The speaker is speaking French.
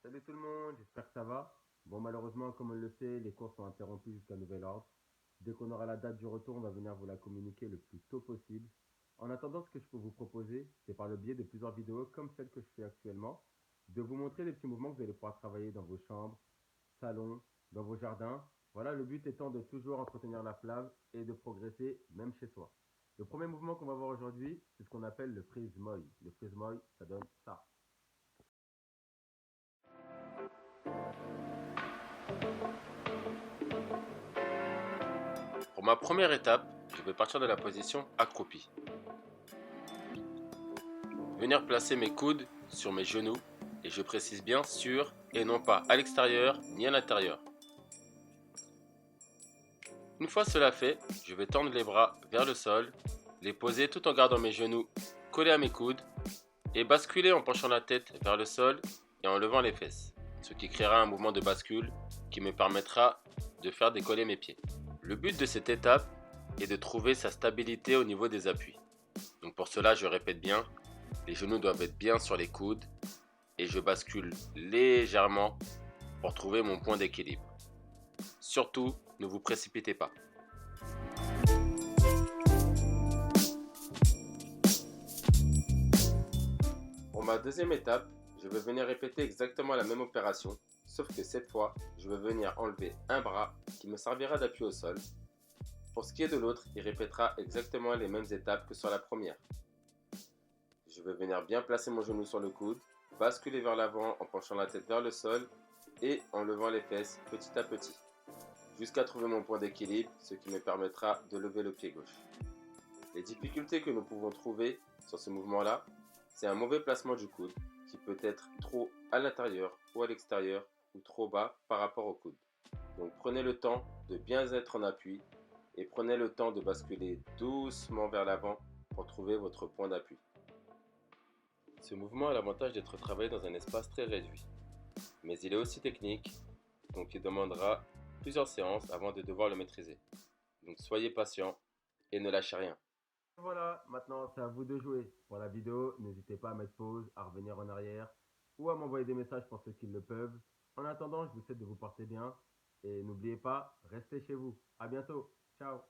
Salut tout le monde, j'espère que ça va. Bon, malheureusement, comme on le sait, les cours sont interrompus jusqu'à nouvel ordre. Dès qu'on aura la date du retour, on va venir vous la communiquer le plus tôt possible. En attendant, ce que je peux vous proposer, c'est par le biais de plusieurs vidéos comme celle que je fais actuellement, de vous montrer des petits mouvements que vous allez pouvoir travailler dans vos chambres, salons, dans vos jardins. Voilà, le but étant de toujours entretenir la flamme et de progresser même chez soi. Le premier mouvement qu'on va voir aujourd'hui, c'est ce qu'on appelle le freeze moi. Le freeze moi, ça donne ça. Pour ma première étape, je vais partir de la position accroupie. Venir placer mes coudes sur mes genoux et je précise bien sur et non pas à l'extérieur ni à l'intérieur. Une fois cela fait, je vais tendre les bras vers le sol, les poser tout en gardant mes genoux collés à mes coudes et basculer en penchant la tête vers le sol et en levant les fesses, ce qui créera un mouvement de bascule qui me permettra de faire décoller mes pieds. Le but de cette étape est de trouver sa stabilité au niveau des appuis. Donc pour cela, je répète bien, les genoux doivent être bien sur les coudes et je bascule légèrement pour trouver mon point d'équilibre. Surtout, ne vous précipitez pas. Pour ma deuxième étape, je vais venir répéter exactement la même opération, sauf que cette fois, je vais venir enlever un bras qui me servira d'appui au sol. Pour ce qui est de l'autre, il répétera exactement les mêmes étapes que sur la première. Je vais venir bien placer mon genou sur le coude, basculer vers l'avant en penchant la tête vers le sol et en levant les fesses petit à petit, jusqu'à trouver mon point d'équilibre, ce qui me permettra de lever le pied gauche. Les difficultés que nous pouvons trouver sur ce mouvement-là, c'est un mauvais placement du coude, qui peut être trop à l'intérieur ou à l'extérieur, ou trop bas par rapport au coude. Donc prenez le temps de bien être en appui et prenez le temps de basculer doucement vers l'avant pour trouver votre point d'appui. Ce mouvement a l'avantage d'être travaillé dans un espace très réduit, mais il est aussi technique, donc il demandera plusieurs séances avant de devoir le maîtriser. Donc soyez patient et ne lâchez rien. Voilà, maintenant c'est à vous de jouer. Pour la vidéo, n'hésitez pas à mettre pause, à revenir en arrière ou à m'envoyer des messages pour ceux qui le peuvent. En attendant, je vous souhaite de vous porter bien et n'oubliez pas, restez chez vous. À bientôt. Ciao.